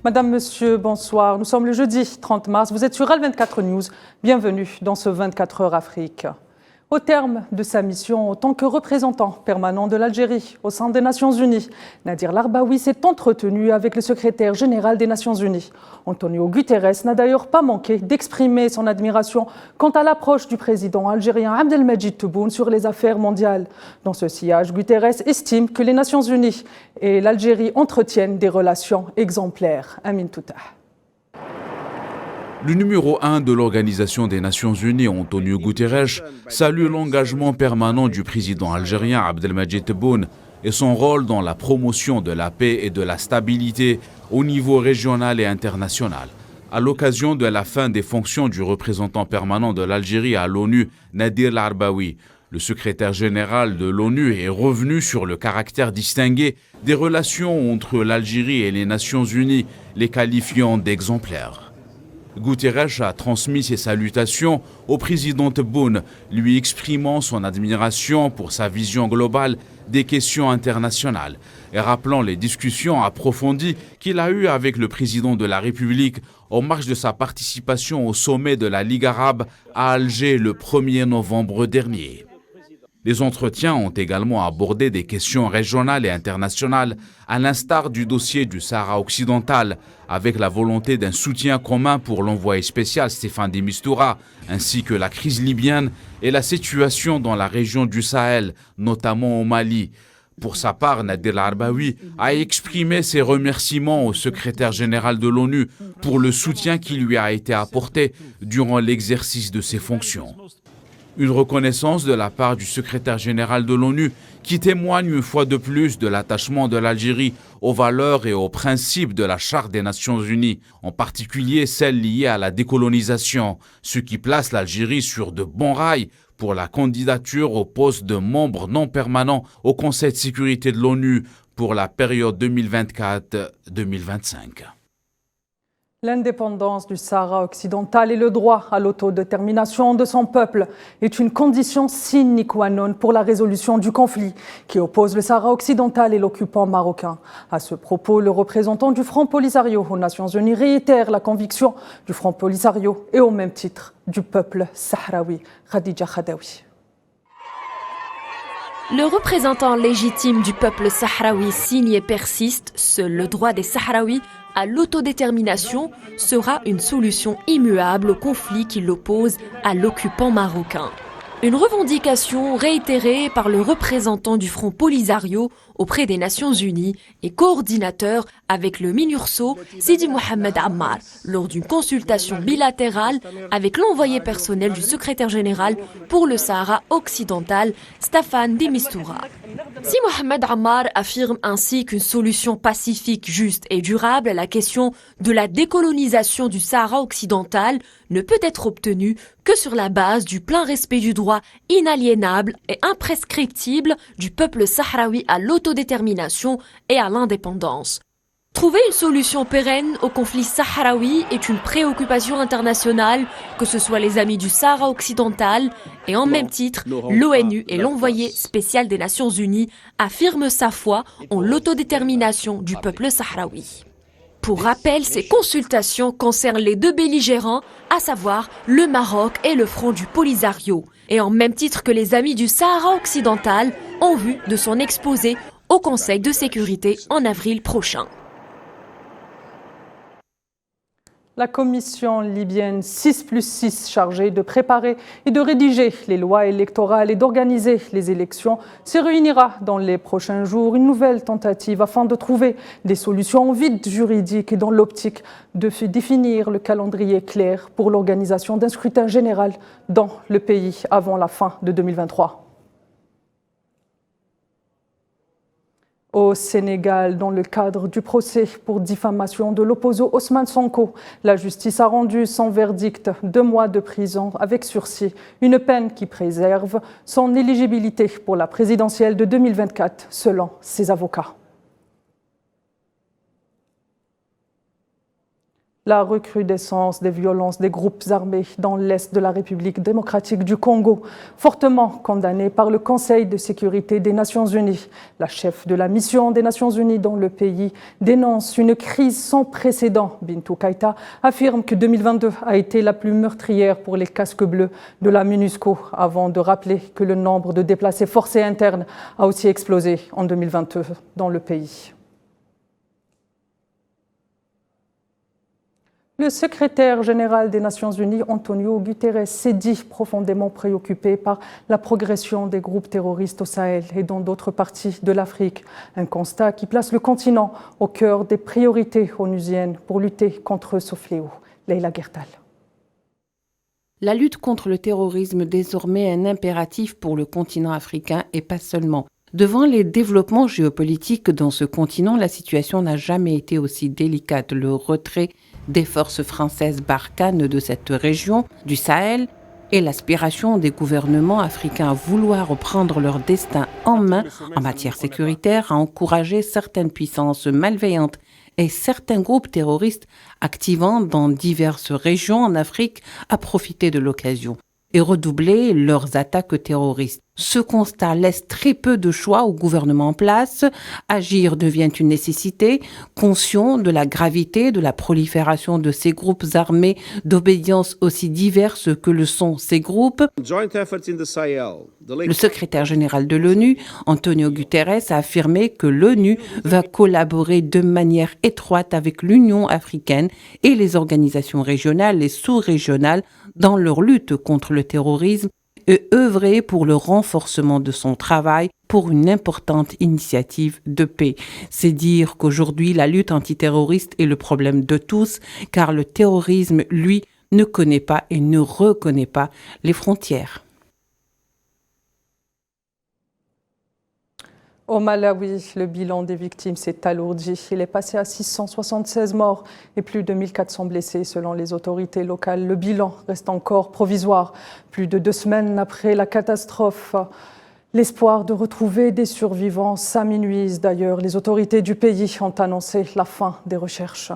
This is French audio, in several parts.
Madame, Monsieur, bonsoir. Nous sommes le jeudi 30 mars. Vous êtes sur Al24 News. Bienvenue dans ce 24 heures Afrique. Au terme de sa mission en tant que représentant permanent de l'Algérie au sein des Nations Unies, Nadir Larbaoui s'est entretenu avec le secrétaire général des Nations Unies. Antonio Guterres n'a d'ailleurs pas manqué d'exprimer son admiration quant à l'approche du président algérien Abdelmadjid Tebboune sur les affaires mondiales. Dans ce sillage, Guterres estime que les Nations Unies et l'Algérie entretiennent des relations exemplaires. Amin Touta. Le numéro 1 de l'Organisation des Nations Unies, Antonio Guterres, salue l'engagement permanent du président algérien Abdelmadjid Tebboune et son rôle dans la promotion de la paix et de la stabilité au niveau régional et international. À l'occasion de la fin des fonctions du représentant permanent de l'Algérie à l'ONU, Nadir Larbaoui, le secrétaire général de l'ONU est revenu sur le caractère distingué des relations entre l'Algérie et les Nations Unies, les qualifiant d'exemplaires. Guterres a transmis ses salutations au président Tebboune, lui exprimant son admiration pour sa vision globale des questions internationales et rappelant les discussions approfondies qu'il a eues avec le président de la République en marge de sa participation au sommet de la Ligue arabe à Alger le 1er novembre dernier. Les entretiens ont également abordé des questions régionales et internationales, à l'instar du dossier du Sahara occidental, avec la volonté d'un soutien commun pour l'envoyé spécial Staffan de Mistura, ainsi que la crise libyenne et la situation dans la région du Sahel, notamment au Mali. Pour sa part, Nadir Larbaoui a exprimé ses remerciements au secrétaire général de l'ONU pour le soutien qui lui a été apporté durant l'exercice de ses fonctions. Une reconnaissance de la part du secrétaire général de l'ONU qui témoigne une fois de plus de l'attachement de l'Algérie aux valeurs et aux principes de la Charte des Nations Unies, en particulier celles liées à la décolonisation, ce qui place l'Algérie sur de bons rails pour la candidature au poste de membre non permanent au Conseil de sécurité de l'ONU pour la période 2024-2025. L'indépendance du Sahara occidental et le droit à l'autodétermination de son peuple est une condition sine qua non pour la résolution du conflit qui oppose le Sahara occidental et l'occupant marocain. À ce propos, le représentant du Front Polisario aux Nations Unies réitère la conviction du Front Polisario et au même titre du peuple sahraoui. Khadija Khadaoui. Le représentant légitime du peuple sahraoui signe et persiste, seul le droit des Sahraouis à l'autodétermination sera une solution immuable au conflit qui l'oppose à l'occupant marocain. Une revendication réitérée par le représentant du Front Polisario auprès des Nations Unies et coordinateur avec le MINURSO Sidi Mohamed Ammar lors d'une consultation bilatérale avec l'envoyé personnel du secrétaire général pour le Sahara occidental, Staffan de Mistura. Si Mohamed Ammar affirme ainsi qu'une solution pacifique, juste et durable à la question de la décolonisation du Sahara occidental ne peut être obtenue que sur la base du plein respect du droit inaliénable et imprescriptible du peuple sahraoui à l'autodétermination et à l'indépendance. Trouver une solution pérenne au conflit sahraoui est une préoccupation internationale, que ce soit les amis du Sahara occidental et en même titre, l'ONU et l'envoyé spécial des Nations Unies affirment sa foi en l'autodétermination du peuple sahraoui. Pour rappel, ces consultations concernent les deux belligérants, à savoir le Maroc et le Front du Polisario, et en même titre que les amis du Sahara occidental, en vue de son exposé au Conseil de sécurité en avril prochain. La commission libyenne 6+6 chargée de préparer et de rédiger les lois électorales et d'organiser les élections se réunira dans les prochains jours. Une nouvelle tentative afin de trouver des solutions vides juridiques et dans l'optique de définir le calendrier clair pour l'organisation d'un scrutin général dans le pays avant la fin de 2023. Au Sénégal, dans le cadre du procès pour diffamation de l'opposant Ousmane Sonko, la justice a rendu son verdict 2 mois de prison avec sursis, une peine qui préserve son éligibilité pour la présidentielle de 2024, selon ses avocats. La recrudescence des violences des groupes armés dans l'est de la République démocratique du Congo, fortement condamnée par le Conseil de sécurité des Nations Unies. La chef de la mission des Nations Unies dans le pays dénonce une crise sans précédent. Bintou Keïta affirme que 2022 a été la plus meurtrière pour les casques bleus de la MONUSCO, avant de rappeler que le nombre de déplacés forcés internes a aussi explosé en 2022 dans le pays. Le secrétaire général des Nations Unies, Antonio Guterres, s'est dit profondément préoccupé par la progression des groupes terroristes au Sahel et dans d'autres parties de l'Afrique. Un constat qui place le continent au cœur des priorités onusiennes pour lutter contre ce fléau. Leïla Gertal. La lutte contre le terrorisme est désormais un impératif pour le continent africain et pas seulement. Devant les développements géopolitiques dans ce continent, la situation n'a jamais été aussi délicate. Le retrait des forces françaises Barkhane de cette région du Sahel et l'aspiration des gouvernements africains à vouloir reprendre leur destin en main en matière sécuritaire a encouragé certaines puissances malveillantes et certains groupes terroristes activant dans diverses régions en Afrique à profiter de l'occasion et redoubler leurs attaques terroristes. Ce constat laisse très peu de choix au gouvernement en place. Agir devient une nécessité, conscient de la gravité de la prolifération de ces groupes armés d'obédience aussi diverses que le sont ces groupes. Le secrétaire général de l'ONU, Antonio Guterres, a affirmé que l'ONU va collaborer de manière étroite avec l'Union africaine et les organisations régionales et sous-régionales dans leur lutte contre le terrorisme et œuvrer pour le renforcement de son travail pour une importante initiative de paix. C'est dire qu'aujourd'hui, la lutte antiterroriste est le problème de tous, car le terrorisme, lui, ne connaît pas et ne reconnaît pas les frontières. Au Malawi, le bilan des victimes s'est alourdi. Il est passé à 676 morts et plus de 1400 blessés selon les autorités locales. Le bilan reste encore provisoire. Plus de 2 semaines après la catastrophe, l'espoir de retrouver des survivants s'amenuise. D'ailleurs, les autorités du pays ont annoncé la fin des recherches.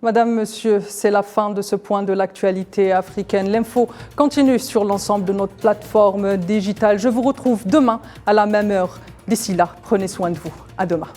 Madame, Monsieur, c'est la fin de ce point de l'actualité africaine. L'info continue sur l'ensemble de notre plateforme digitale. Je vous retrouve demain à la même heure. D'ici là, prenez soin de vous. À demain.